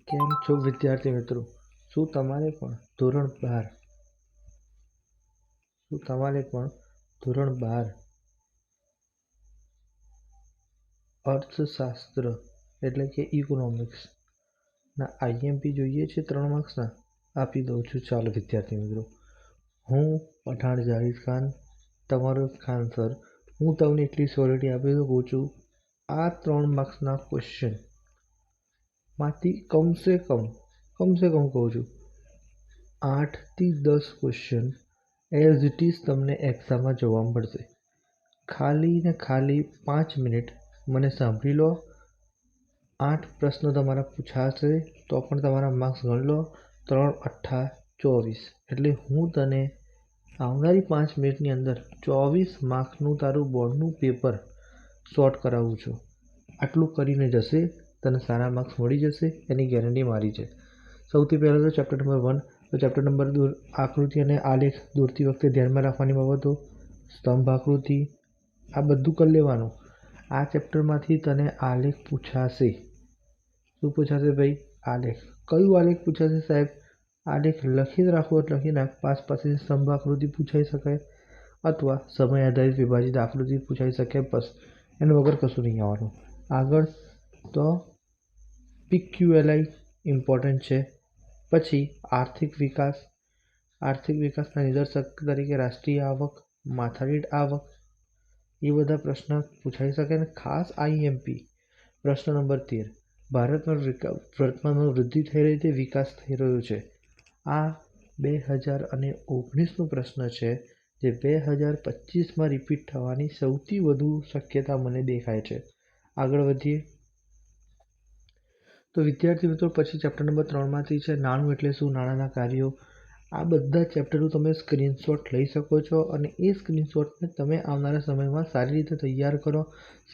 કેમ છો વિદ્યાર્થી મિત્રો? શું તમારે પણ ધોરણ 12 અર્થશાસ્ત્ર એટલે કે ઇકોનોમિક્સના આઈએમપી જોઈએ છે 3 માર્ક્સના? આપી દઉં છું. ચાલો વિદ્યાર્થી મિત્રો, હું પઠાણ જાહિદ ખાન, તમારો ખાન સર, હું તમને એટલી શ્યોરિટી આપી શકું છું, આ 3 માર્ક્સના ક્વેશ્ચન માંથી કમસે કમ કહું છું 8 થી 10 ક્વેશ્ચન એઝ ઇટ ઇઝ તમને એક્ઝામમાં જોવા મળશે. ખાલી ને ખાલી 5 મિનિટ મને સાંભળી લો. 8 પ્રશ્નો તમારા પૂછાશે તો પણ તમારા માર્ક્સ ગણી લો. 3 × 8 = 24. એટલે હું તને આવનારી 5 મિનિટની અંદર 24 માર્ક્સનું તારું બોર્ડનું પેપર શોર્ટ કરાવું છું. આટલું કરીને જશે તને સારા માર્ક્સ મળી જશે, એની ગેરંટી મારી છે. સૌથી પહેલાં તો ચેપ્ટર નંબર 1. તો ચેપ્ટર નંબર આકૃતિ અને આલેખ દોરતી વખતે ધ્યાનમાં રાખવાની બાબતો, સ્તંભ આકૃતિ, આ બધું કરી લેવાનું. આ ચેપ્ટરમાંથી તને આલેખ પૂછાશે. શું પૂછાશે ભાઈ? આલેખ. કયું આલેખ પૂછાશે સાહેબ? આલેખ લખી રાખો એટલે લખી નાખ. પાસેથી સ્તંભ આકૃતિ પૂછાઈ શકે અથવા સમય આધારિત વિભાજિત આકૃતિ પૂછાઈ શકે. બસ, એના વગર કશું નહીં આવવાનું. આગળ તો PQLI ઇમ્પોર્ટન્ટ છે. પછી આર્થિક વિકાસ. આર્થિક વિકાસના નિદર્શક તરીકે રાષ્ટ્રીય આવક, માથાદીઠ આવક, એ બધા પ્રશ્ન પૂછાઈ શકે. ને ખાસ આઈએમપી પ્રશ્ન નંબર 13. ભારતમાં વર્તમાનમાં વૃદ્ધિ થઈ રહી છે, વિકાસ થઈ રહ્યો છે. આ 2019નો પ્રશ્ન છે, જે 2025માં રિપીટ થવાની સૌથી વધુ શક્યતા મને દેખાય છે. આગળ વધીએ તો વિદ્યાર્થી મિત્રો, પછી ચેપ્ટર નંબર 3માંથી છે નાણું એટલે શું, નાણાંના કાર્યો. આ બધા ચેપ્ટરો તમે સ્ક્રીનશોટ લઈ શકો છો અને એ સ્ક્રીનશોટને તમે આવનારા સમયમાં સારી રીતે તૈયાર કરો,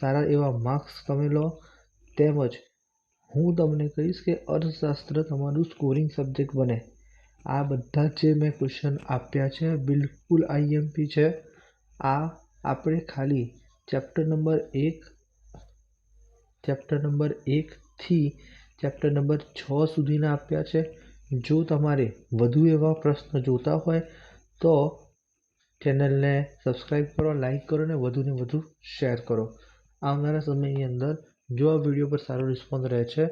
સારા એવા માર્ક્સ તમે લો. તેમજ હું તમને કહીશ કે અર્થશાસ્ત્ર તમારું સ્કોરિંગ સબ્જેક્ટ બને. આ બધા જે મેં ક્વેશ્ચન આપ્યા છે બિલકુલ આઈએમપી છે. આ આપણે ખાલી ચેપ્ટર નંબર 1થી ચેપ્ટર નંબર 6 સુધીના આપ્યા છે. જો તમારે વધુ એવા પ્રશ્ન જોતા હોય તો ચેનલને સબસ્ક્રાઈબ કરો, લાઈક કરો અને વધુને વધુ શેર કરો. આવનારા સમયની અંદર જો આ વિડીયો પર સારો રિસ્પોન્સ રહે છે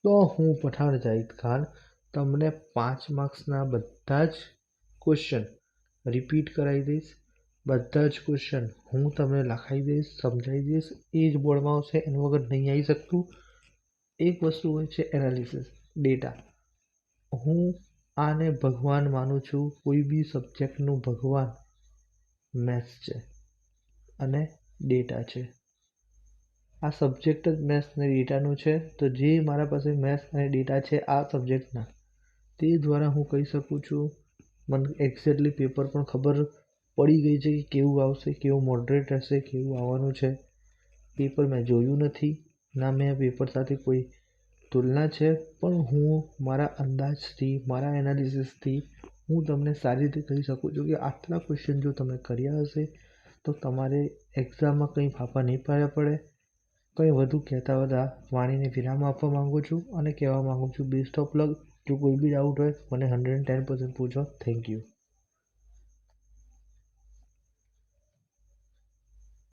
તો હું પઠાણ જાહિદ ખાન તમને 5 માર્ક્સના બધા જ ક્વેશ્ચન રિપીટ કરાવી દઈશ. બધા જ ક્વેશ્ચન હું તમને લખાવી દઈશ, સમજાવી દઈશ. એ જ બોર્ડમાં આવશે, એના વગર નહીં આવી શકતું. એક વસ્તુ હોય છે એનાલિસિસ, ડેટા. હું આને ભગવાન માનું છું. કોઈ બી સબ્જેક્ટનું ભગવાન મેથ્સ છે અને ડેટા છે. આ સબ્જેક્ટ જ મેથ્સ અને ડેટાનું છે. તો જે મારા પાસે મેથ્સ અને ડેટા છે આ સબ્જેક્ટના, તે દ્વારા હું કહી શકું છું, મને એક્ઝેક્ટલી પેપર પણ ખબર પડી ગઈ છે કે કેવું આવશે, કેવું મોડરેટ રહેશે, કેવું આવવાનું છે. પેપર મેં જોયું નથી, ના મેં પેપર સાથે કોઈ તુલના છે, પણ હું મારા અંદાજથી, મારા એનાલિસિસથી હું તમને સારી રીતે કહી શકું છું કે આટલા ક્વેશ્ચન જો તમે કર્યા હશે તો તમારે એક્ઝામમાં કંઈ ફાંફા નહીં પાડવા પડે. કંઈ વધુ કહેતા બધા વાણીને વિરામ આપવા માગું છું અને કહેવા માગું છું બેસ્ટ ઓફ લક. જો કોઈ બી ડાઉટ હોય મને 110% પૂછો. Thank you.